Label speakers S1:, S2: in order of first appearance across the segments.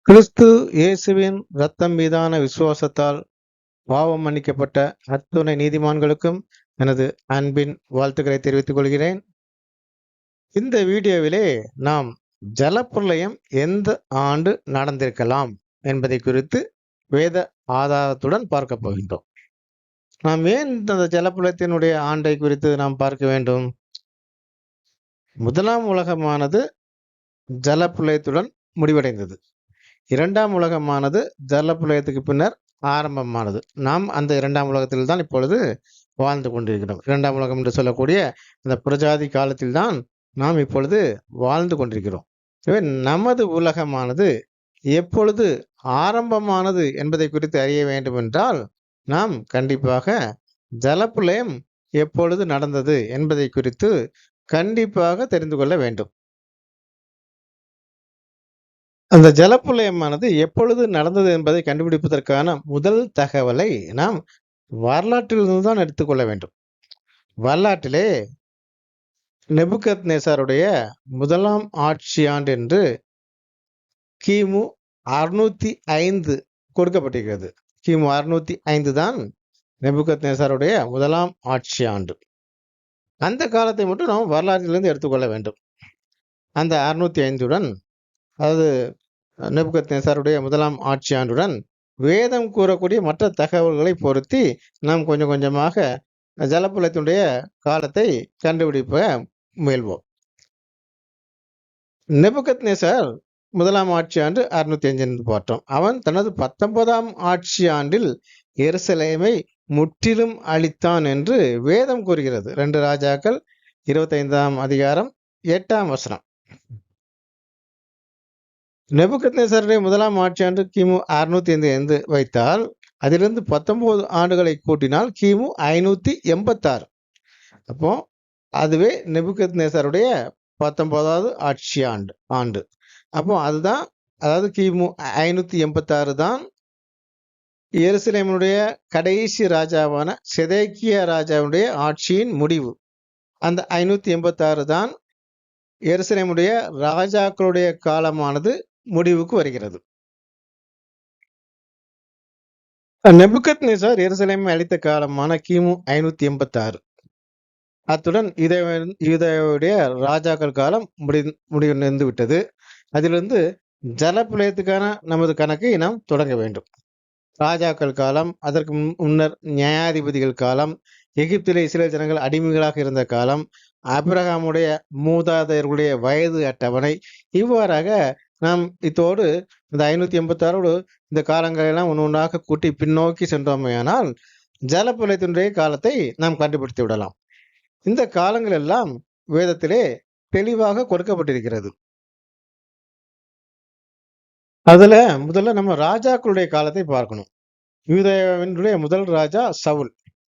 S1: கிறிஸ்து இயேசுவின் இரத்தம் மீதான விசுவாசத்தால் பாவம் மன்னிக்கப்பட்ட அத்துணை நீதிமான்களுக்கும் எனது அன்பின் வாழ்த்துக்களை தெரிவித்துக் கொள்கிறேன். இந்த வீடியோவிலே நாம் ஜலப்பிரளயம் எந்த ஆண்டு நடந்திருக்கலாம் என்பதை குறித்து வேத ஆதாரத்துடன் பார்க்க போகின்றோம். நாம் ஏன் இந்த ஜலப்பிரளயத்தினுடைய ஆண்டை குறித்து நாம் பார்க்க வேண்டும்? முதலாம் உலகமானது ஜலப்பிரளயத்துடன் முடிவடைந்தது. இரண்டாம் உலகமானது ஜலப்பிரளயத்துக்கு பின்னர் ஆரம்பமானது. நாம் அந்த இரண்டாம் உலகத்தில் தான் இப்பொழுது வாழ்ந்து கொண்டிருக்கிறோம். இரண்டாம் உலகம் என்று சொல்லக்கூடிய அந்த புரஜாதி காலத்தில் தான் நாம் இப்பொழுது வாழ்ந்து கொண்டிருக்கிறோம். எனவே நமது உலகமானது எப்பொழுது ஆரம்பமானது என்பதை குறித்து அறிய வேண்டும் என்றால் நாம் கண்டிப்பாக ஜலப்பிரளயம் எப்பொழுது நடந்தது என்பதை குறித்து கண்டிப்பாக தெரிந்து கொள்ள வேண்டும். அந்த ஜலப்பிரளயமானது எப்பொழுது நடந்தது என்பதை கண்டுபிடிப்பதற்கான முதல் தகவலை நாம் வரலாற்றிலிருந்து தான் எடுத்துக்கொள்ள வேண்டும். வரலாற்றிலே நெபுகத்நேச்சாருடைய முதலாம் ஆட்சி ஆண்டு என்று கிமு 605 கொடுக்கப்பட்டிருக்கிறது. கிமு 605 தான் நெபுகத்நேச்சாருடைய முதலாம் ஆட்சி ஆண்டு. அந்த காலத்தை மட்டும் நாம் வரலாற்றிலிருந்து எடுத்துக்கொள்ள வேண்டும். அந்த 605உடன், அதாவது நெபுகத்நேச்சாருடைய முதலாம் ஆட்சி ஆண்டுடன் வேதம் கூறக்கூடிய மற்ற தகவல்களை பொருத்தி நாம் கொஞ்சம் கொஞ்சமாக ஜலப்பிரளயத்தினுடைய காலத்தை கண்டுபிடிப்ப முயல்வோம். நெபுகத்நேச்சார் முதலாம் ஆட்சி ஆண்டு 605 என்று பார்த்தோம். அவன் தனது 19ஆம் ஆட்சி ஆண்டில் எருசலேமை முற்றிலும் அழித்தான் என்று வேதம் கூறுகிறது. 2 ராஜாக்கள் 25ஆம் அதிகாரம் 8ஆம் வசனம். நெபுகத்நேச்சாருடைய முதலாம் ஆட்சி ஆண்டு கிமு 605 என்று வைத்தால் அதிலிருந்து 19 ஆண்டுகளை கூட்டினால் கிமு 586. அப்போ அதுவே நெபுகத்நேச்சாருடைய 19வது ஆட்சி ஆண்டு. அப்போ அதுதான், அதாவது கிமு 586 தான் எருசலேமுடைய கடைசி ராஜாவான செதேக்கியா ராஜாவுடைய ஆட்சியின் முடிவு. அந்த 586 தான் எருசலேமுடைய ராஜாக்களுடைய காலமானது முடிவுக்கு வருகிறது. நெபுகத்நேச்சார் எருசலேமை அழித்த காலமான கிமு 586. அத்துடன் யூதேயாவுடைய ராஜாக்கள் காலம் முடிவடைந்து விட்டது. அதிலிருந்து ஜலப்பிரளயத்துக்கான நமது கணக்கை நாம் தொடங்க வேண்டும். ராஜாக்கள் காலம், அதற்கு முன்னர் நியாயாதிபதிகள் காலம், எகிப்திலே இஸ்ரேல் ஜனங்கள் அடிமைகளாக இருந்த காலம், ஆபிரகாமுடைய மூதாதையர்களுடைய வயது அட்டவணை, இவ்வாறாக நாம் இத்தோடு இந்த 586ஓடு இந்த காலங்களெல்லாம் ஒன்றாக கூட்டி பின்னோக்கி சென்றோமேயானால் ஜலப்பிரளயத்தினுடைய காலத்தை நாம் கண்டுபிடித்து விடலாம். இந்த காலங்கள் எல்லாம் வேதத்திலே தெளிவாக கொடுக்கப்பட்டிருக்கிறது. அதுல முதல்ல நம்ம ராஜாக்களுடைய காலத்தை பார்க்கணும். யூதேயாவினுடைய முதல் ராஜா சவுல்,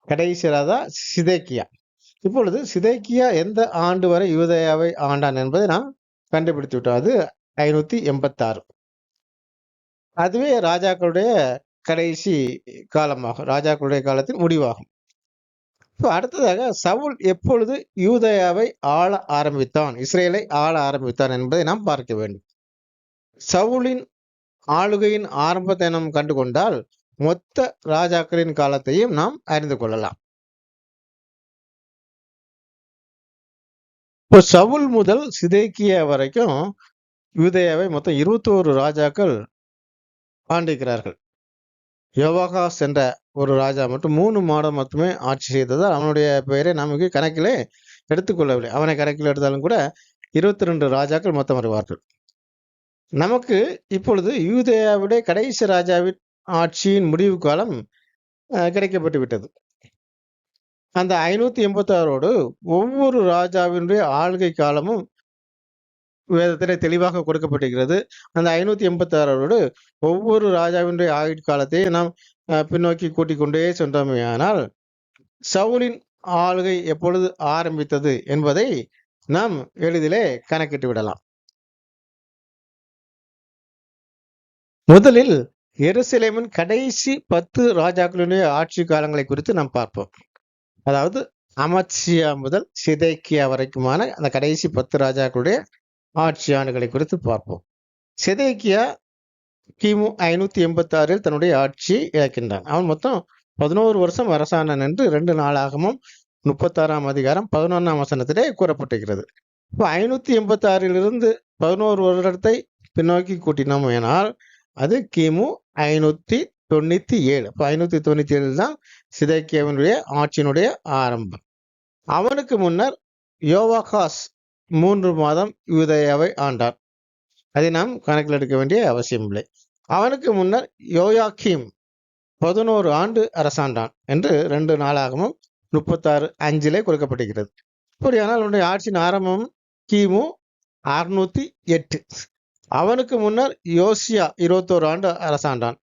S1: கடைசி ராஜா சிதேக்கியா. இப்பொழுது சிதேக்கியா எந்த ஆண்டு வரை யூதேயாவை ஆண்டான் என்பதை நாம் கண்டுபிடித்து விட்டோம். அது 586. அதுவே ராஜாக்களுடைய கடைசி காலமாகும், ராஜாக்களுடைய காலத்தின் முடிவாகும். இப்போ அடுத்ததாக சவுல் எப்பொழுது யூதேயாவை ஆள ஆரம்பித்தான், இஸ்ரேலை ஆள ஆரம்பித்தான் என்பதை நாம் பார்க்க வேண்டும். சவுலின் ஆளுகையின் ஆரம்பத்தை நாம் கண்டுகொண்டால் மொத்த ராஜாக்களின் காலத்தையும் நாம் அறிந்து கொள்ளலாம். இப்போ சவுல் முதல் சிதேக்கியா வரைக்கும் யூதேயாவை மொத்தம் 21 ராஜாக்கள் ஆண்டிருக்கிறார்கள். யோவாகாஸ் என்ற ஒரு ராஜா மட்டும் 3 மாதம் மட்டுமே ஆட்சி செய்ததால் அவனுடைய பெயரை நமக்கு கணக்கிலே எடுத்துக்கொள்ளவில்லை. அவனை கணக்கில் எடுத்தாலும் கூட 22 ராஜாக்கள் மொத்தம் வருவார்கள். நமக்கு இப்பொழுது யூதேயாவுடைய கடைசி ராஜாவின் ஆட்சியின் முடிவு காலம் கிடைக்கப்பட்டு விட்டது. அந்த 586ஓடு ஒவ்வொரு ராஜாவினுடைய ஆளுகை காலமும் வேதத்திலே தெளிவாக கொடுக்கப்பட்டிருக்கிறது. அந்த 586ஓடு ஒவ்வொரு ராஜாவினுடைய ஆயுட்காலத்தை நாம் பின்னோக்கி கூட்டிக் கொண்டே சென்றோமேயானால் சவுலின் ஆளுகை எப்பொழுது ஆரம்பித்தது என்பதை நாம் எளிதிலே கணக்கிட்டு விடலாம். முதலில் எருசலேமின் கடைசி 10 ராஜாக்களுடைய ஆட்சி காலங்களை குறித்து நாம் பார்ப்போம். அதாவது அமத்சியா முதல் சிதேக்கியா வரைக்குமான அந்த கடைசி 10 ராஜாக்களுடைய ஆட்சி ஆண்டுகளை குறித்து பார்ப்போம். சிதேக்கியா கிமு 586 தன்னுடைய ஆட்சியை இழக்கின்றான். அவன் மொத்தம் 11 வருஷம் அரசாண்டான் என்று 2 நாளாகமும் 36ஆம் அதிகாரம் 11ஆம் வசனத்திலே கூறப்பட்டிருக்கிறது. இப்போ 586 11 வருடத்தை பின்னோக்கி கூட்டினோமேனால் அது கிமு 597. இப்போ 597 தான் சிதேக்கியாவினுடைய ஆட்சியினுடைய ஆரம்பம். அவனுக்கு முன்னர் யோவாகாஸ் 3 மாதம் யூதேயாவை ஆண்டான். அதை நாம் கணக்கில் எடுக்க வேண்டிய அவசியமில்லை. அவனுக்கு முன்னர் யோயாக்கீம் 11 ஆண்டு அரசாண்டான் என்று 2 நாளாகமும் 36:5 கொடுக்கப்பட்டிருக்கிறது. இப்படியானால் அவனுடைய ஆட்சியின் ஆரம்பம் கிமு 608. அவனுக்கு முன்னர் யோசியா 21 ஆண்டு அரசாண்டான்.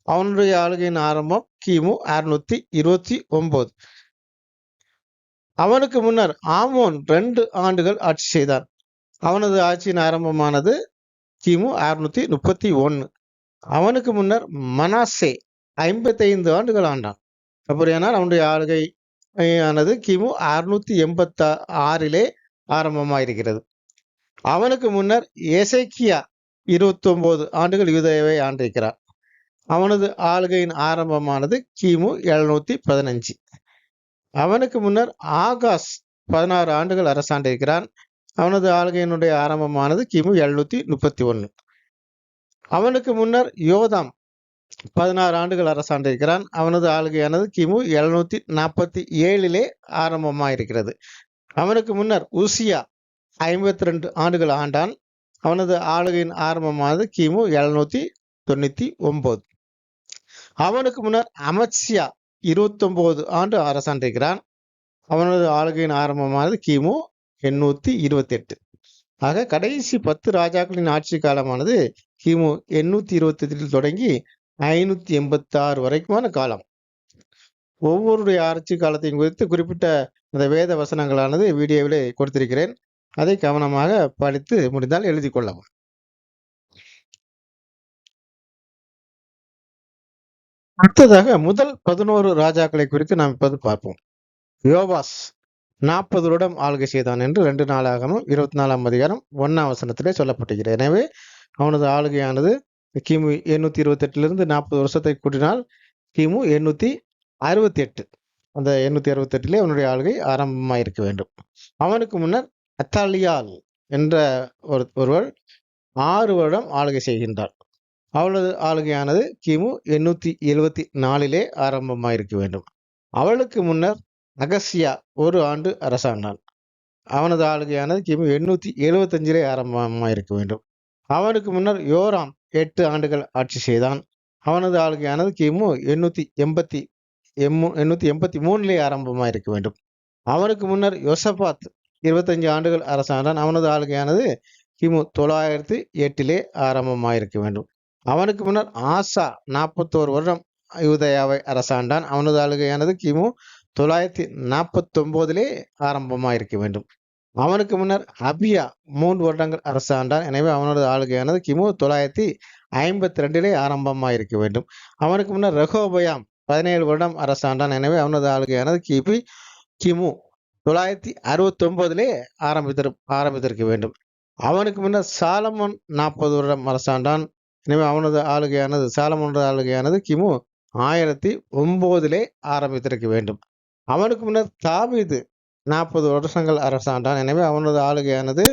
S1: அவனுடைய ஆளுகையின் ஆரம்பம் கிமு 629. அவனுக்கு முன்னர் ஆமோன் 2 ஆண்டுகள் ஆட்சி செய்தான். அவனது ஆட்சியின் ஆரம்பமானது கிமு 631. அவனுக்கு முன்னர் மனாசே 55 ஆண்டுகள் ஆண்டான். அப்படியானால் அவனுடைய ஆளுகை ஆனது கிமு 686 ஆரம்பமாயிருக்கிறது. அவனுக்கு முன்னர் எசேக்கியா 29 ஆண்டுகள் யூதேயாவை ஆண்டிருக்கிறார். அவனது ஆளுகையின் ஆரம்பமானது கிமு 715. அவனுக்கு முன்னர் ஆகாஸ் 16 ஆண்டுகள் அரசாண்டிருக்கிறான். அவனது ஆளுகையினுடைய ஆரம்பமானது கிமு 731. அவனுக்கு முன்னர் யோதாம் 16 ஆண்டுகள் அரசாண்டிருக்கிறான். அவனது ஆளுகையானது கிமு 747 ஆரம்பமாயிருக்கிறது. அவனுக்கு முன்னர் உசியா 52 ஆண்டுகள் ஆண்டான். அவனது ஆளுகையின் ஆரம்பமானது கிமு 799. அவனுக்கு முன்னர் அமத்சியா 29 ஆண்டு அரசாண்டிருக்கிறான். அவனது ஆளுகையின் ஆரம்பமானது கிமு 828. ஆக கடைசி 10 ராஜாக்களின் ஆட்சி காலமானது கிமு 828 தொடங்கி 586 வரைக்குமான காலம். ஒவ்வொருடைய ஆட்சி காலத்தையும் குறித்து குறிப்பிட்ட அந்த வேத வசனங்களானது வீடியோவிலே கொடுத்திருக்கிறேன். அதை கவனமாக படித்து முடிந்தால் எழுதி கொள்ளவும். அடுத்ததாக முதல் 11 ராஜாக்களை குறித்து நாம் இப்போது பார்ப்போம். யோவாஸ் 40 வருடம் ஆளுகை செய்தான் என்று 2 நாளாகமும் 24ஆம் அதிகாரம் 1ஆம் வசனத்திலே சொல்லப்பட்டிருக்கிறது. எனவே அவனது ஆளுகையானது கிமு 828 40 வருஷத்தை கூட்டினால் கிமு 868. அந்த 868 அவனுடைய ஆளுகை ஆரம்பமாயிருக்க வேண்டும். அவனுக்கு முன்னர் அத்தாலியால் என்ற ஒருவர் 6 வருடம் ஆளுகை செய்கின்றார். அவளது ஆளுகையானது கிமு 874 ஆரம்பமாயிருக்க வேண்டும். அவளுக்கு முன்னர் அகசியா 1 ஆண்டு அரசாண்டான். அவனது ஆளுகையானது கிமு 875 ஆரம்பமாயிருக்க வேண்டும். அவனுக்கு முன்னர் யோராம் 8 ஆண்டுகள் ஆட்சி செய்தான். அவனது ஆளுகையானது கிமு 883 ஆரம்பமாயிருக்க வேண்டும். அவனுக்கு முன்னர் யோசபாத் 25 ஆண்டுகள் அரசாண்டான். அவனது ஆளுகையானது கிமு 908 ஆரம்பமாயிருக்க வேண்டும். அவனுக்கு முன்னர் ஆசா 41 வருடம் யூதேயாவை அரசாண்டான். அவனது ஆளுகையானது கிமு 949 ஆரம்பமாயிருக்க வேண்டும். அவனுக்கு முன்னர் அபியா 3 வருடங்கள் அரசாண்டான். எனவே அவனது ஆளுகையானது கிமு 952 ஆரம்பமாயிருக்க வேண்டும். அவனுக்கு முன்னர் ரெகோபயாம் 17 வருடம் அரசாண்டான். எனவே அவனது ஆளுகையானது கிமு 969 ஆரம்பித்திருக்க வேண்டும். அவனுக்கு முன்னர் சாலமோன் 40 வருடம் அரசாண்டான். எனவே அவனது ஆளுகையானது சாலமோனது ஆளுகையானது கிமு 1009 ஆரம்பித்திருக்க வேண்டும். அவனுக்கு முன்னர் தாவீது 40 வருஷங்கள் அரசாண்டான். எனவே அவனது ஆளுகையானது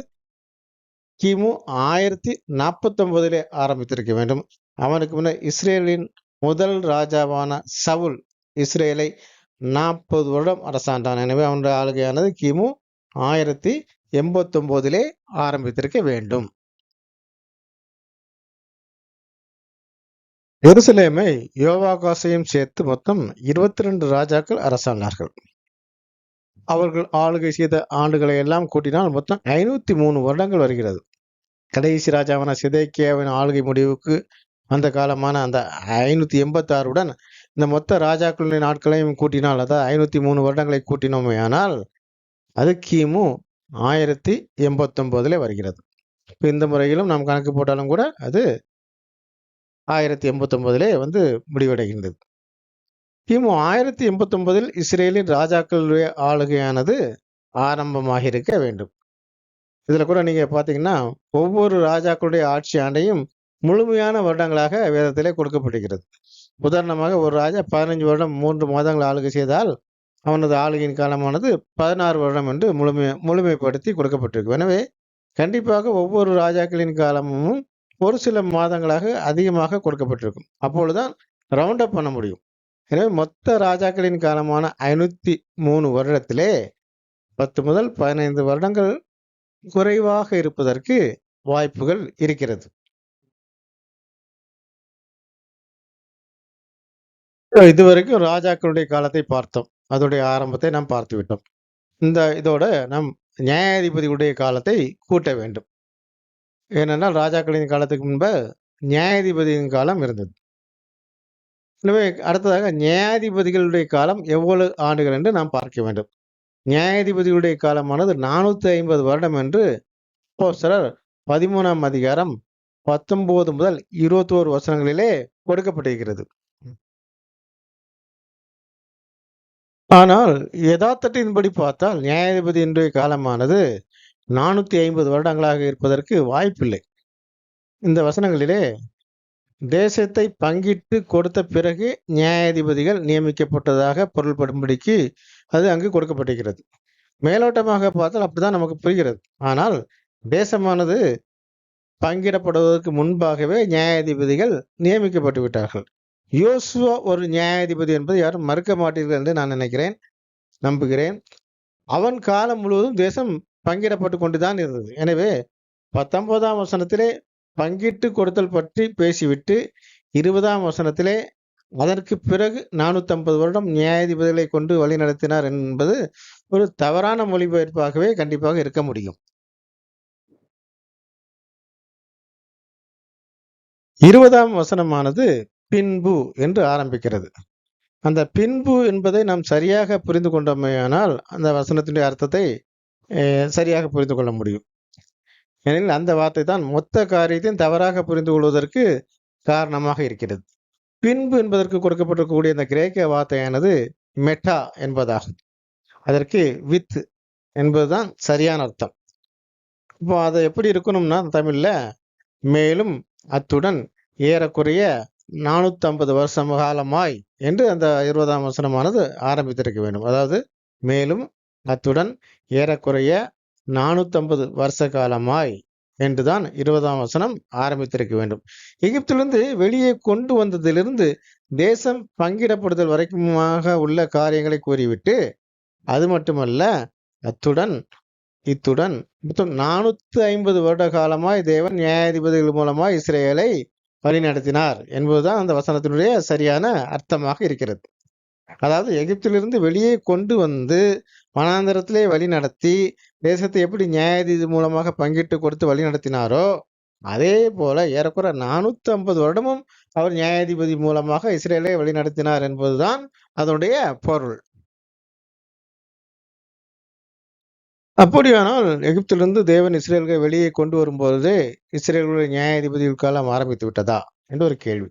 S1: கிமு 1049 ஆரம்பித்திருக்க வேண்டும். அவனுக்கு முன்னர் இஸ்ரேலின் முதல் ராஜாவான சவுல் இஸ்ரேலை 40 வருடம் அரசாண்டான். எனவே அவனுடைய ஆளுகையானது கிமு 1089 ஆரம்பித்திருக்க வேண்டும். எருசலேமை யோவாகாசையும் சேர்த்து மொத்தம் 22 ராஜாக்கள் அரசாண்டார்கள். அவர்கள் ஆளுகை செய்த ஆண்டுகளை எல்லாம் கூட்டினால் மொத்தம் 503 வருடங்கள் வருகிறது. கடைசி ராஜாவான சிதேக்கியாவின் ஆளுகை முடிவுக்கு அந்த காலமான அந்த 586 இந்த மொத்த ராஜாக்களுடைய நாட்களையும் கூட்டினால், அதாவது 503 வருடங்களை கூட்டினோமே ஆனால் அது கிமு 1089 வருகிறது. இப்போ இந்த முறையிலும் நாம் கணக்கு போட்டாலும் கூட அது 1089 முடிவடைகின்றது. கிமு 1089 இஸ்ரேலின் ராஜாக்களுடைய ஆளுகையானது ஆரம்பமாக இருக்க வேண்டும். இதுல கூட நீங்க பாத்தீங்கன்னா ஒவ்வொரு ராஜாக்களுடைய ஆட்சி ஆண்டையும் முழுமையான வருடங்களாக வேதத்திலே கொடுக்கப்பட்டிருக்கிறது. உதாரணமாக ஒரு ராஜா 15 வருடம் 3 மாதங்கள் ஆளுகை செய்தால் அவனது ஆளுகையின் காலமானது 16 வருடம் என்று முழுமைப்படுத்தி கொடுக்கப்பட்டிருக்கு. எனவே கண்டிப்பாக ஒவ்வொரு ராஜாக்களின் காலமும் ஒரு சில மாதங்களாக அதிகமாக கொடுக்கப்பட்டிருக்கும். அப்பொழுதுதான் ரவுண்ட் அப் பண்ண முடியும். எனவே மொத்த ராஜாக்களின் காலமான 503 வருடத்திலே 10 முதல் 15 வருடங்கள் குறைவாக இருப்பதற்கு வாய்ப்புகள் இருக்கிறது. இதுவரைக்கும் ராஜாக்களுடைய காலத்தை பார்த்தோம். அதோடைய ஆரம்பத்தை நாம் பார்த்து விட்டோம். இதோட நாம் நியாயாதிபதியுடைய காலத்தை கூட்ட வேண்டும். ஏனென்றால் ராஜாக்களின் காலத்துக்கு முன்பு நியாயாதிபதியின் காலம் இருந்தது. எனவே அடுத்ததாக நியாயாதிபதிகளுடைய காலம் எவ்வளவு ஆண்டுகள் என்று நாம் பார்க்க வேண்டும். நியாயாதிபதியுடைய காலமானது 450 வருடம் என்று அப்போஸ்தலர் 13ஆம் அதிகாரம் 19 முதல் 21 வசனங்களிலே கொடுக்கப்பட்டிருக்கிறது. ஆனால் யதார்த்தத்தின்படி பார்த்தால் நியாயாதிபதியினுடைய காலமானது 450 வருடங்களாக இருப்பதற்கு வாய்ப்பில்லை. இந்த வசனங்களிலே தேசத்தை பங்கிட்டு கொடுத்த பிறகு நியாயாதிபதிகள் நியமிக்கப்பட்டதாக பொருள்படும்படிக்கு அது அங்கு கொடுக்கப்பட்டிருக்கிறது. மேலோட்டமாக பார்த்தால் அப்படிதான் நமக்கு புரிகிறது. ஆனால் தேசமானது பங்கிடப்படுவதற்கு முன்பாகவே நியாயாதிபதிகள் நியமிக்கப்பட்டு விட்டார்கள். யோசுவா ஒரு நியாயாதிபதி என்பதை யாரும் மறுக்க மாட்டீர்கள் என்று நான் நம்புகிறேன். அவன் காலம் முழுவதும் தேசம் பங்கிடப்பட்டு கொண்டுதான் இருந்தது. எனவே 19ஆம் வசனத்திலே பங்கிட்டு கொடுத்தல் பற்றி பேசிவிட்டு 20ஆம் வசனத்திலே அதற்கு பிறகு 450 வருடம் நியாயாதிபதிகளை கொண்டு வழி நடத்தினார் என்பது ஒரு தவறான மொழிபெயர்ப்பாகவே கண்டிப்பாக இருக்க முடியும். 20ஆம் வசனமானது பின்பு என்று ஆரம்பிக்கிறது. அந்த பின்பு என்பதை நாம் சரியாக புரிந்து கொண்டோமேயானால் அந்த வசனத்தினுடைய அர்த்தத்தை சரியாக புரிந்து கொள்ள முடியும். ஏனெனில் அந்த வார்த்தை தான் மொத்த காரியத்தையும் தவறாக புரிந்து கொள்வதற்கு காரணமாக இருக்கிறது. பின்பு என்பதற்கு கொடுக்கப்பட்டிருக்கக்கூடிய இந்த கிரேக்க வார்த்தையானது மெட்டா என்பதாகும். அதற்கு வித் என்பதுதான் சரியான அர்த்தம். இப்போ அதை எப்படி இருக்கணும்னா தமிழ்ல மேலும் அத்துடன் ஏறக்குறைய 450 வருஷம் காலமாய் என்று அந்த 20ஆம் வசனமானது ஆரம்பித்திருக்க வேண்டும். அதாவது மேலும் அத்துடன் ஏறக்குறைய 450 வருஷ காலமாய் என்றுதான் 20ஆம் வசனம் ஆரம்பித்திருக்க வேண்டும். எகிப்திலிருந்து வெளியே கொண்டு வந்ததிலிருந்து தேசம் பங்கிடப்படுதல் வரைக்குமாக உள்ள காரியங்களை கூறிவிட்டு அது மட்டுமல்ல இத்துடன் மொத்தம் 450 வருட காலமாய் தேவன் நியாயாதிபதிகள் மூலமாய் இஸ்ரேலை வழி நடத்தினார் என்பதுதான் அந்த வசனத்தினுடைய சரியான அர்த்தமாக இருக்கிறது. அதாவது எகிப்திலிருந்து வெளியே கொண்டு வந்து வனாந்தரத்திலே வழி நடத்தி தேசத்தை எப்படி நியாயாதிபதி மூலமாக பங்கிட்டு கொடுத்து வழி நடத்தினாரோ அதே போல ஏறக்குறை 450 வருடமும் அவர் நியாயாதிபதி மூலமாக இஸ்ரேலை வழி நடத்தினார் என்பதுதான் அதனுடைய பொருள். அப்படியானால் எகிப்திலிருந்து தேவன் இஸ்ரேல்களை வெளியே கொண்டு வரும்போதே இஸ்ரேலுடைய நியாயாதிபதிகள் காலம் ஆரம்பித்து விட்டதா என்று ஒரு கேள்வி.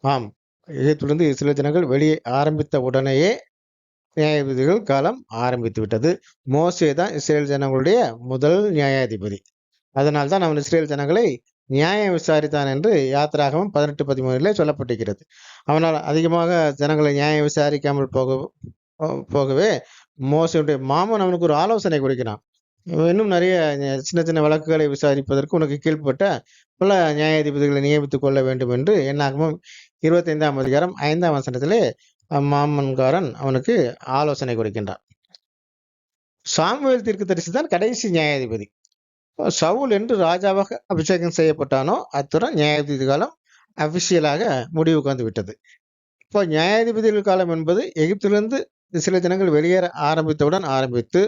S1: ஆம், எகிப்திலிருந்து இஸ்ரேல் ஜனங்கள் வெளியே ஆரம்பித்த உடனேயே நியாயாதிபதிகள் காலம் ஆரம்பித்து விட்டது. மோசே தான் இஸ்ரேல் ஜனங்களுடைய முதல் நியாயாதிபதி. அதனால்தான் அவன் இஸ்ரேல் ஜனங்களை நியாயம் விசாரித்தான் என்று யாத்திராகமம் 18:13 சொல்லப்பட்டிருக்கிறது. அவனால் அதிகமாக ஜனங்களை நியாயம் விசாரிக்காமல் போகவே மோசேயுடைய மாமன் அவனுக்கு ஒரு ஆலோசனை கொடுக்கிறான். இன்னும் நிறைய சின்ன சின்ன வழக்குகளை விசாரிப்பதற்கு உனக்கு கீழ்ப்பட்ட பல நியாயாதிபதிகளை நியமித்துக் கொள்ள வேண்டும் என்று என்னாகமம் 25ஆம் அதிகாரம் 5ஆம் வசனத்திலே மாமன்காரன் அவனுக்கு ஆலோசனை கொடுக்கின்றான். சாமுவேல் தீர்க்கதரிசி தான் கடைசி நியாயாதிபதி. சவுல் என்று ராஜாவாக அபிஷேகம் செய்யப்பட்டானோ அத்துடன் நியாயாதிபதி காலம் அபிஷியலாக முடிவுக்கு வந்து விட்டது. இப்போ நியாயாதிபதிகள் காலம் என்பது எகிப்திலிருந்து சில ஜனங்கள் வெளியேற ஆரம்பித்தவுடன் ஆரம்பித்து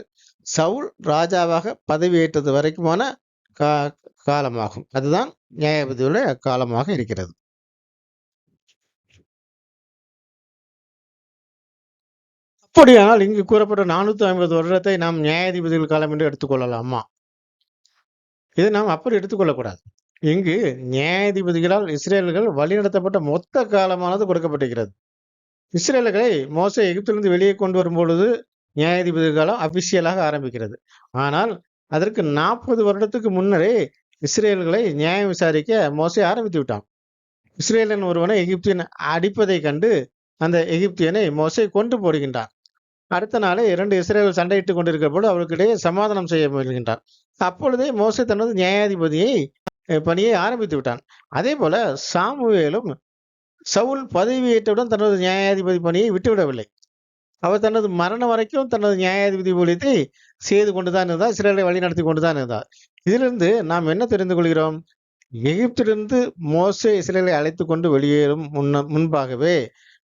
S1: சவுல் ராஜாவாக பதவியேற்றது வரைக்குமான காலமாகும். அதுதான் நியாயாதிபதியுடைய காலமாக இருக்கிறது. அப்படியானால் இங்கு கூறப்பட்ட 450 வருடத்தை நாம் நியாயாதிபதிகள் காலம் என்று எடுத்துக்கொள்ளலாமா? இதை நாம் அப்படி எடுத்துக்கொள்ளக்கூடாது. இங்கு நியாயாதிபதிகளால் இஸ்ரேலர்கள் வழிநடத்தப்பட்ட மொத்த காலமானது கொடுக்கப்பட்டிருக்கிறது. இஸ்ரேலர்களை மோசே எகிப்திலிருந்து வெளியே கொண்டு வரும் பொழுது நியாயாதிபதி காலம் அபிஷியலாக ஆரம்பிக்கிறது. ஆனால் அதற்கு 40 வருடத்துக்கு முன்னரே இஸ்ரேல்களை நியாயம் விசாரிக்க மோசே ஆரம்பித்து விட்டான். இஸ்ரேலன் ஒருவனை எகிப்தியன் அடிப்பதை கண்டு அந்த எகிப்தியனை மோசே கொன்று போடுகின்றான். அடுத்த நாளே 2 இஸ்ரேல் சண்டையிட்டுக் கொண்டிருக்கிற பொழுது அவர்களுக்கிடையே சமாதானம் செய்ய முயல்கின்றான். அப்பொழுதே மோசே தனது நியாயாதிபதியை பணியை ஆரம்பித்து விட்டான். அதே போல சாமுவேலும் சவுல் பதவியேற்றவுடன் தனது நியாயாதிபதி பணியை விட்டுவிடவில்லை. அவர் தனது மரணம் வரைக்கும் தனது நியாயாதிபதி ஊழியத்தை செய்து கொண்டுதான் இருந்தார். இஸ்ரேலை வழிநடத்தி கொண்டுதான் இருந்தார். இதிலிருந்து நாம் என்ன தெரிந்து கொள்கிறோம்? எகிப்திலிருந்து மோசே இஸ்ரேலை அழைத்து கொண்டு வெளியேறும் முன்பாகவே,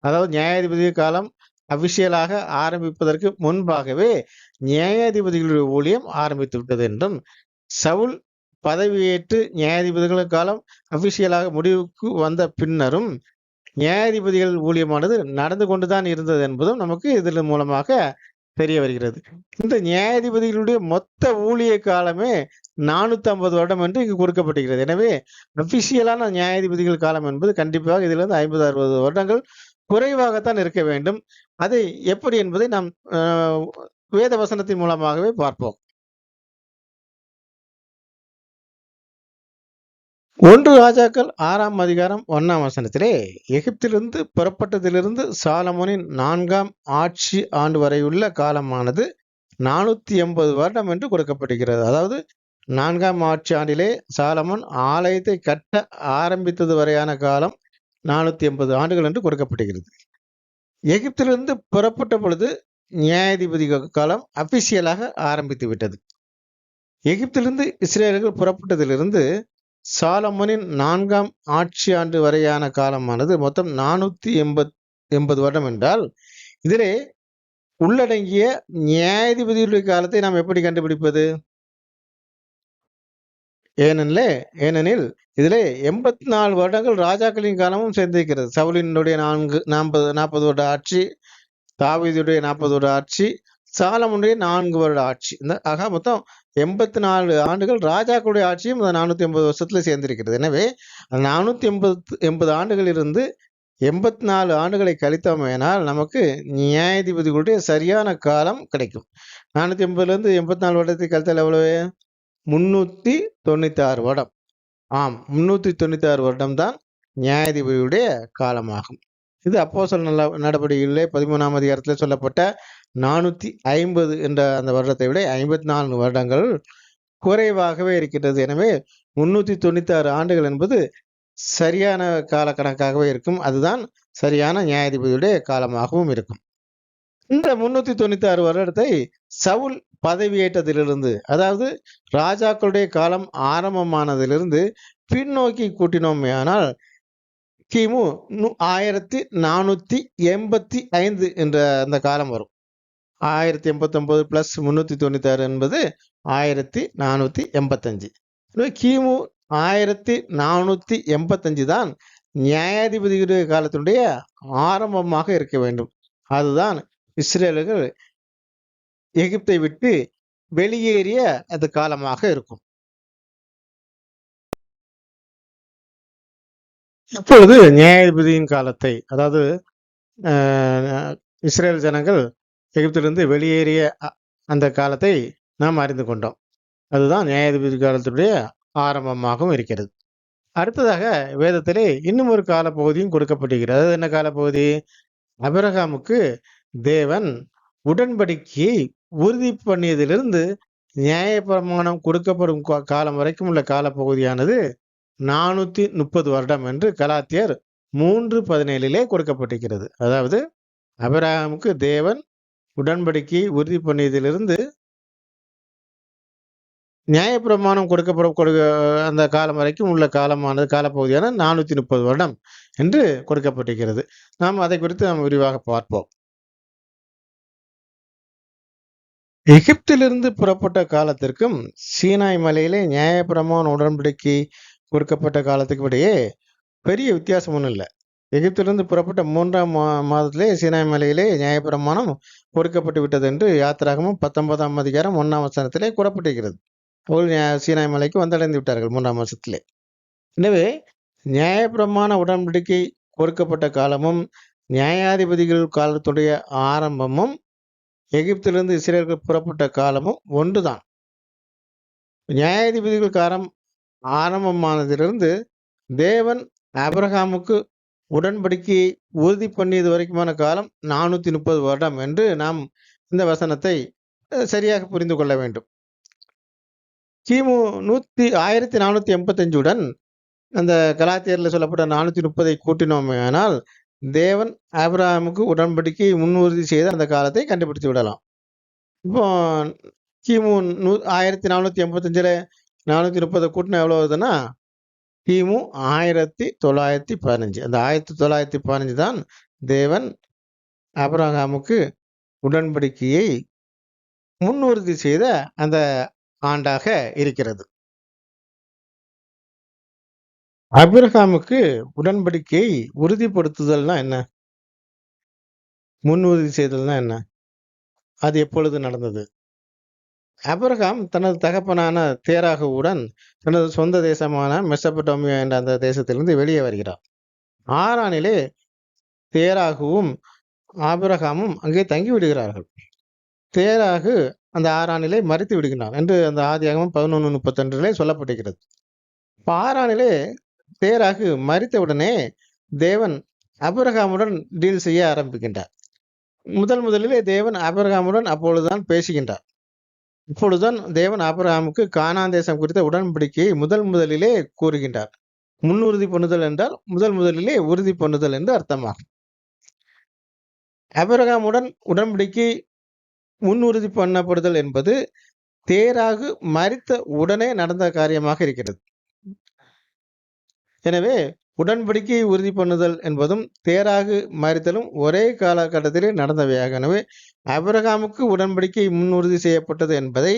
S1: அதாவது நியாயாதிபதி காலம் அபிஷியலாக ஆரம்பிப்பதற்கு முன்பாகவே நியாயாதிபதிகளுடைய ஊழியம் ஆரம்பித்து விட்டது என்றும், சவுல் பதவியேற்று நியாயாதிபதிகள் காலம் அபிஷியலாக முடிவுக்கு வந்த பின்னரும் நியாயாதிபதிகள் ஊழியமானது நடந்து கொண்டுதான் இருந்தது என்பதும் நமக்கு இதன் மூலமாக தெரிய வருகிறது. இந்த நியாயாதிபதிகளுடைய மொத்த ஊழிய காலமே 450 வருடம் என்று இங்கு கொடுக்கப்பட்டிருக்கிறது. எனவே அபிஷியலான நியாயாதிபதிகள் காலம் என்பது கண்டிப்பாக இதிலிருந்து 50-60 வருடங்கள் குறைவாகத்தான் இருக்க வேண்டும். அதை எப்படி என்பதை நாம் வேத வசனத்தின் மூலமாகவே பார்ப்போம். 1 ராஜாக்கள் 6ஆம் அதிகாரம் 1ஆம் வசனத்திலே, எகிப்திலிருந்து புறப்பட்டதிலிருந்து சாலமோனின் 4ஆம் ஆட்சி ஆண்டு வரையுள்ள காலமானது 480 வருடம் என்று கொடுக்கப்படுகிறது. அதாவது 4ஆம் ஆட்சி ஆண்டிலே சாலமோன் ஆலயத்தை கட்ட ஆரம்பித்தது வரையான காலம் 480 ஆண்டுகள் என்று கொடுக்கப்படுகிறது. எகிப்திலிருந்து புறப்பட்ட பொழுது நியாயாதிபதி காலம் அபிஷியலாக ஆரம்பித்து விட்டது. எகிப்திலிருந்து இஸ்ரேலர்கள் புறப்பட்டதிலிருந்து சாலமோனின் 4ஆம் ஆட்சி ஆண்டு வரையான காலமானது மொத்தம் 480 வருடம் என்றால், இதிலே உள்ளடங்கிய நியாயாதிபதியுடைய காலத்தை நாம் எப்படி கண்டுபிடிப்பது? ஏனெனில் இதிலே 84 வருடங்கள் ராஜாக்களின் காலமும் சேர்ந்திருக்கிறது. சவுலினுடைய 40 வருட ஆட்சி, தாவீதுடைய 40 வருட ஆட்சி, சாலமோனுடைய 4 வருட ஆட்சி. ஆக மொத்தம் 84 ஆண்டுகள் ராஜாக்களுடைய ஆட்சியும் இந்த 480 வருஷத்துல சேர்ந்திருக்கிறது. எனவே 480 ஆண்டுகள் இருந்து 84 ஆண்டுகளை கழித்தோமேனால் நமக்கு நியாயாதிபதிகளுடைய சரியான காலம் கிடைக்கும். 480 84 வருடத்தை கழித்தால் எவ்வளவு? 396 வருடம். ஆம், 396 வருடம் தான் நியாயாதிபதியுடைய காலமாகும். இது அப்போஸ்தலர் நடபடிகளிலே 13ஆம் அதிகாரத்தில் சொல்லப்பட்ட 450 என்ற அந்த வருடத்தை விட 54 வருடங்கள் குறைவாகவே இருக்கின்றது. எனவே 396 ஆண்டுகள் என்பது சரியான கால கணக்காகவே இருக்கும். அதுதான் சரியான நியாயாதிபதியுடைய காலமாகவும் இருக்கும். இந்த 396 வருடத்தை சவுல் பதவியேற்றதிலிருந்து, அதாவது ராஜாக்களுடைய காலம் ஆரம்பமானதிலிருந்து பின்னோக்கி கூட்டினோமேயானால் கிமு 1485 என்ற அந்த காலம் வரும். 1089 பிளஸ் 396 என்பது 1485. கிமு 1485 தான் நியாயாதிபதியுடைய காலத்தினுடைய ஆரம்பமாக இருக்க வேண்டும். அதுதான் இஸ்ரேலர்கள் எகிப்தை விட்டு வெளியேறிய அந்த காலமாக இருக்கும். இப்பொழுது நியாயாதிபதியின் காலத்தை, அதாவது இஸ்ரேல் ஜனங்கள் எகிப்திலிருந்து வெளியேறிய அந்த காலத்தை நாம் அறிந்து கொண்டோம். அதுதான் நியாயாதிபதி காலத்துடைய ஆரம்பமாகவும் இருக்கிறது. அடுத்ததாக வேதத்திலே இன்னும் ஒரு காலப்பகுதியும் கொடுக்கப்பட்டிருக்கிறது. அது என்ன காலப்பகுதி? ஆபிரகாமுக்கு தேவன் உடன்படிக்கையை உறுதி பண்ணியதிலிருந்து நியாயப்பிரமாணம் கொடுக்கப்படும் காலம் வரைக்கும் உள்ள காலப்பகுதியானது 430 வருடம் என்று கலாத்தியர் 3:17 கொடுக்கப்பட்டிருக்கிறது. அதாவது ஆபிரகாமுக்கு தேவன் உடன்படிக்கையை உறுதி பண்ணியதிலிருந்து நியாயப்பிரமாணம் கொடுக்கப்படும் அந்த காலம் வரைக்கும் உள்ள காலப்பகுதியான 430 வருடம் என்று கொடுக்கப்பட்டிருக்கிறது. நாம் அதை குறித்து நாம் விரிவாக பார்ப்போம். எகிப்திலிருந்து புறப்பட்ட காலத்திற்கும் சீனாய் மலையிலே நியாயப்பிரமாண உடன்படிக்கை கொடுக்கப்பட்ட காலத்துக்கு இடையே பெரிய வித்தியாசம் ஒன்றும் இல்லை. எகிப்திலிருந்து புறப்பட்ட 3ஆம் மாதத்திலே சீனாய் மலையிலே நியாயப்பிரமாணம் கொடுக்கப்பட்டு விட்டது என்று யாத்திராகமும் 19ஆம் அதிகாரம் 1ஆம் வசனத்திலே கூறப்பட்டிருக்கிறது. அவர்கள் சீனாய் மலைக்கு வந்தடைந்து விட்டார்கள் 3ஆம் வருஷத்திலே. எனவே நியாயப்பிரமாண உடன்படிக்கை கொடுக்கப்பட்ட காலமும் நியாயாதிபதிகள் காலத்துடைய ஆரம்பமும் எகிப்திலிருந்து இஸ்ரேலுக்கு புறப்பட்ட காலமும் ஒன்றுதான். நியாயாதிபதிகள் காலம் ஆரம்பமானதிலிருந்து தேவன் ஆபிரகாமுக்கு உடன்படிக்கையை உறுதி பண்ணியது வரைக்குமான காலம் 430 வருடம் என்று நாம் இந்த வசனத்தை சரியாக புரிந்து கொள்ள வேண்டும். கிமு 1485 அந்த கலாத்தியர்ல சொல்லப்பட்ட 430 கூட்டினோமேயானால் தேவன் ஆபிரகாமுக்கு உடன்படிக்கையை முன்னுறுதி செய்த அந்த காலத்தை கண்டுபிடித்து விடலாம். இப்போ கிமு 1485 430 கூட்டினா எவ்வளவு வருதுன்னா கிமு 1915. அந்த 1915 தான் தேவன் ஆபிரகாமுக்கு உடன்படிக்கையை முன்னுறுதி செய்த அந்த ஆண்டாக இருக்கிறது. ஆபிரகாமுக்கு உடன்படிக்கையை உறுதிப்படுத்துதல்னா என்ன? முன்னுறுதி செய்தல்னா என்ன? அது எப்பொழுது நடந்தது? ஆபிரகாம் தனது தகப்பனான தேராகுவுடன் தனது சொந்த தேசமான மெசபடோமியா என்ற அந்த தேசத்திலிருந்து வெளியே வருகிறார். ஆரானிலே தேராகுவும் ஆபிரகாமும் அங்கே தங்கி விடுகிறார்கள். தேராகு அந்த ஆரானிலே மரித்து விடுகிறான் என்று அந்த ஆதியாகமம் 11:32 சொல்லப்பட்டிருக்கிறது. ஆரானிலே தேராகு மரித்தவுடனே தேவன் ஆபிரகாமுடன் டீல் செய்ய ஆரம்பிக்கின்றார். முதலிலே தேவன் ஆபிரகாமுடன் அப்பொழுதுதான் பேசுகின்றார். இப்பொழுதுதான் தேவன் ஆபிரகாமுக்கு கானான் தேசம் குறித்த உடன்படிக்கையை முதலிலே கூறுகின்றார். முன்னுறுதி பண்ணுதல் என்றால் முதலிலே உறுதி பண்ணுதல் என்று அர்த்தமாகும். ஆபிரகாமுடன் உடன்படிக்கை முன்னுறுதி பண்ணப்படுதல் என்பது தேராகு மரித்த உடனே நடந்த காரியமாக இருக்கிறது. எனவே உடன்படிக்கையை உறுதி பண்ணுதல் என்பதும் தேராகு மரித்தலும் ஒரே காலகட்டத்திலே நடந்தவையாக. எனவே ஆபிரகாமுக்கு உடன்படிக்கை முன்னுறுதி செய்யப்பட்டது என்பதை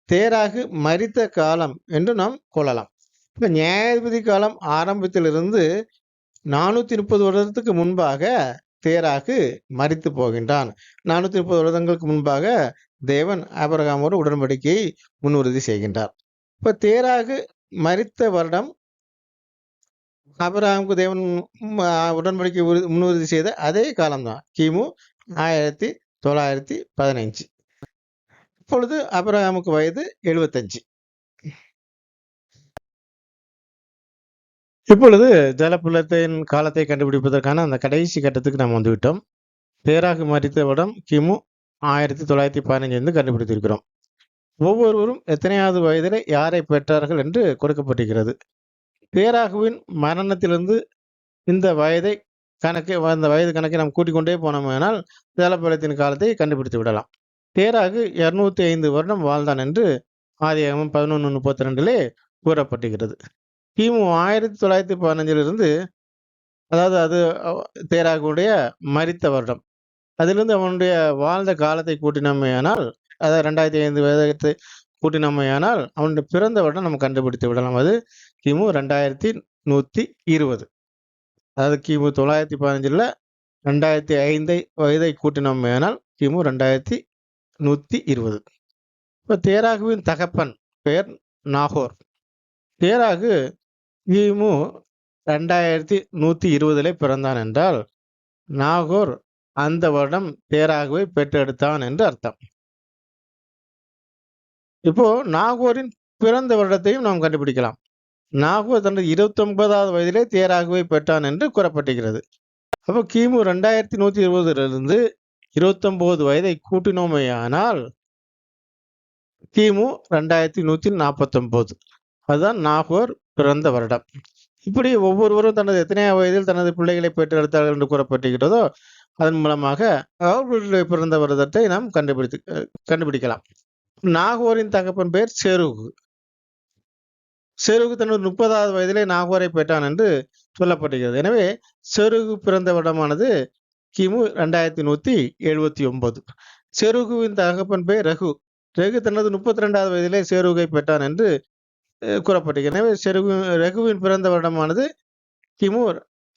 S1: தேராகு மரித்த காலம் என்று நாம் கொள்ளலாம். இப்ப நியாயாதிபதி காலம் ஆரம்பத்திலிருந்து 430 வருடத்துக்கு முன்பாக தேராகு மரித்து போகின்றான். 430 வருடங்களுக்கு முன்பாக தேவன் ஆபிரகாமோடு உடன்படிக்கையை முன்னுறுதி செய்கின்றார். இப்ப தேராகு மரித்த வருடம் ஆபிரகாமுக்கு தேவன் உடன்படிக்கை முன்னுறுதி செய்த அதே காலம்தான், கிமு 1915. இப்பொழுது ஆபிரகாமுக்கு வயது 75. இப்பொழுது ஜலப்புலத்தின் காலத்தை கண்டுபிடிப்பதற்கான அந்த கடைசி கட்டத்துக்கு நாம் வந்துவிட்டோம். தேராகு மரித்த வருடம் கிமு 1915 என்று கண்டுபிடித்திருக்கிறோம். ஒவ்வொருவரும் எத்தனையாவது வயதிலே யாரை பெற்றார்கள் என்று கொடுக்கப்பட்டிருக்கிறது. தேராகுவின் மரணத்திலிருந்து இந்த வயது கணக்கை நாம் கூட்டிக் கொண்டே போனோமானால் ஜலப்புலத்தின் காலத்தை கண்டுபிடித்து விடலாம். தேராகு 205 வருடம் வாழ்ந்தான் என்று ஆதியாகமம் 11:32 கூறப்பட்டிருக்கிறது. கிமு 1915 அதாவது அது தேராகுடைய மரித்த வருடம், அதிலிருந்து அவனுடைய வாழ்ந்த காலத்தை கூட்டினோமேயானால், அதாவது 2005 வருடத்தை கூட்டினோமேயானால் அவனுடைய பிறந்த வருடம் நம்ம கண்டுபிடித்து விடலாம். அது கிமு 2120. அதாவது கிமு 915 2005 வயதை கூட்டினோமேயானால் கிமு 2120. இப்போ தேராகுவின் தகப்பன் பெயர் நாகோர். தேராகு கிமு 2120 பிறந்தான் என்றால் நாகோர் அந்த வருடம் தேராகுவை பெற்றெடுத்தான் என்று அர்த்தம். இப்போ நாகோரின் பிறந்த வருடத்தையும் நாம் கண்டுபிடிக்கலாம். நாகோர் தனது 29வது வயதிலே தேராகுவை பெற்றான் என்று கூறப்பட்டிருக்கிறது. அப்போ கிமு 2120 29 வயதை கூட்டினோமேயானால் கிமு 2149. அதுதான் நாகோர் பிறந்த வருடம். இப்படி ஒவ்வொருவரும் தனது எத்தனையாவது வயதில் தனது பிள்ளைகளை பெற்றெடுத்தார்கள் என்று கூறப்பட்டிருக்கிறதோ அதன் மூலமாக அவர்களுடைய பிறந்த வருடத்தை நாம் கண்டுபிடிக்கலாம். நாகோரின் தகப்பன் பெயர் செருகு. செருகு தனது 30வது வயதிலே நாகோரை பெற்றான் என்று சொல்லப்பட்டிருக்கிறது. எனவே செருகு பிறந்த வருடமானது கிமு 2179. செருகுவின் தகப்பன் பெயர் ரகு. ரகு தனது 32வது வயதிலே செருகை பெற்றான் என்று கூறப்பட்டிருக்கிறது. எனவே ரகுவின் பிறந்த வருடமானது கிமு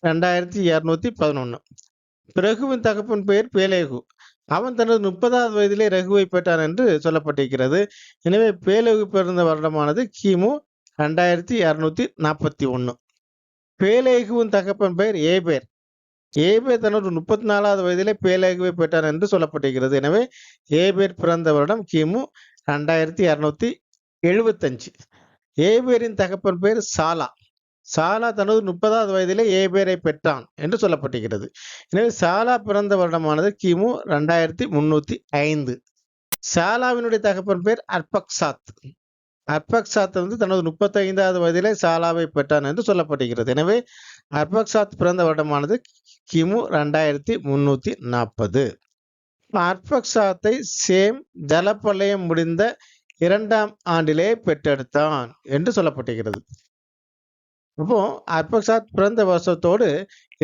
S1: 2211. ரகுவின் தகப்பன் பெயர் பேலேகு. அவன் தனது 30வது வயதிலே ரகுவை பெற்றான் என்று சொல்லப்பட்டிருக்கிறது. எனவே பேலேகு பிறந்த வருடமானது கிமு 2241. பேலேகுவின் தகப்பன் பெயர் ஏபேர். ஏபேர் தனது 34வது வயதிலே பேலேகுவை பெற்றான் என்று சொல்லப்பட்டிருக்கிறது. எனவே ஏபேர் பிறந்த வருடம் கிமு 2275. ஏபேரின் தகப்பன் பேர் சாலா. சாலா தனது 30வது வயதிலே ஏபேரை பெற்றான் என்று சொல்லப்பட்டிருக்கிறது. எனவே சாலா பிறந்த வருடமானது கிமு 2305. சாலாவினுடைய தகப்பன் பேர் அர்பக்சாத். அர்பக்சாத் தனது 35வது வயதிலே சாலாவை பெற்றான் என்று சொல்லப்பட்டிருக்கிறது. எனவே அர்பக்சாத் பிறந்த வருடமானது கிமு 2340. அர்பக்சாத்தை சேம் ஜலப்பிரளயம் முடிந்த 2ஆம் ஆண்டிலே பெற்றெடுத்தான் என்று சொல்லப்பட்டிருக்கிறது. அப்போ அர்பக்சாத் பிறந்த வருஷத்தோடு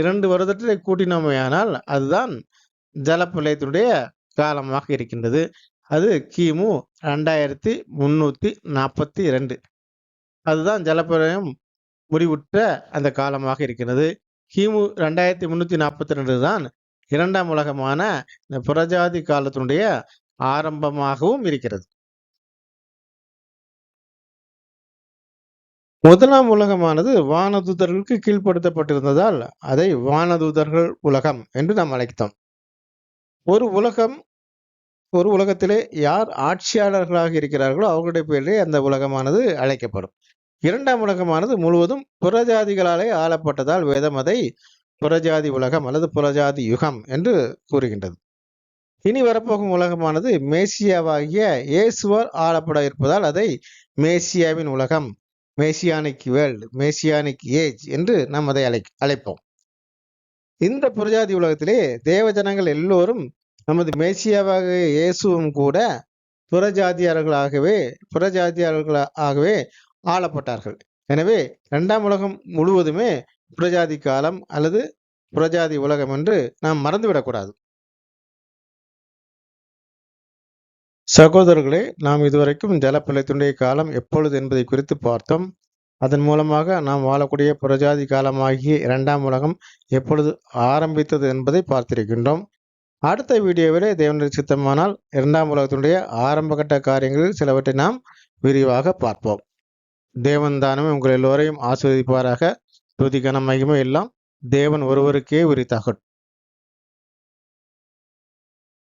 S1: 2 வருடத்தை கூட்டினோமையானால் அதுதான் ஜலப்பிரளயத்தினுடைய காலமாக இருக்கின்றது. அது கிமு 2342. அதுதான் ஜலப்பிரளயம் முடிவுற்ற அந்த காலமாக இருக்கிறது. கிமு 2342 தான் 2ஆம் உலகமான இந்த புறஜாதி காலத்தினுடைய ஆரம்பமாகவும் இருக்கிறது. 1ஆம் உலகமானது வானதூதர்களுக்கு கீழ்ப்படுத்தப்பட்டிருந்ததால் அதை வானதூதர்கள் உலகம் என்று நாம் அழைத்தோம். ஒரு உலகத்திலே யார் ஆட்சியாளர்களாக இருக்கிறார்களோ அவர்களுடைய பேரிலே அந்த உலகமானது அழைக்கப்படும். 2ஆம் உலகமானது முழுவதும் புறஜாதிகளாலே ஆளப்பட்டதால் வேதம் அதை புறஜாதி உலகம் அல்லது புறஜாதி யுகம் என்று கூறுகின்றது. இனி வரப்போகும் உலகமானது மேசியாவாகிய இயேசுவால் ஆளப்பட இருப்பதால் அதை மேசியாவின் உலகம், மேசியானிக் வேர்ல்ட், மேசியானிக் ஏஜ் என்று நாம் அதை அழைப்போம். இந்த புறஜாதி உலகத்திலே தேவ ஜனங்கள் எல்லோரும் நமது மேசியாவாக இயேசுவும் கூட புறஜாதியார்களாகவே ஆளப்பட்டார்கள். எனவே 2ஆம் உலகம் முழுவதுமே புறஜாதி காலம் அல்லது புறஜாதி உலகம் என்று நாம் மறந்துவிடக்கூடாது. சகோதரர்களே, நாம் இதுவரைக்கும் ஜலப்பிரளயத்தினுடைய காலம் எப்பொழுது என்பதை குறித்து பார்த்தோம். அதன் மூலமாக நாம் வாழக்கூடிய புறஜாதி காலமாகிய 2ஆம் உலகம் எப்பொழுது ஆரம்பித்தது என்பதை பார்த்திருக்கின்றோம். அடுத்த வீடியோவிலே தேவனுடைய சித்தமானால் 2ஆம் உலகத்தினுடைய ஆரம்பகட்ட காரியங்களில் சிலவற்றை நாம் விரிவாக பார்ப்போம். தேவன் தானமே உங்கள் எல்லோரையும் ஆசீர்வதிப்பாராக. துதி கன மகிமை எல்லாம் தேவன் ஒருவருக்கே உரித்தாகட்டும்.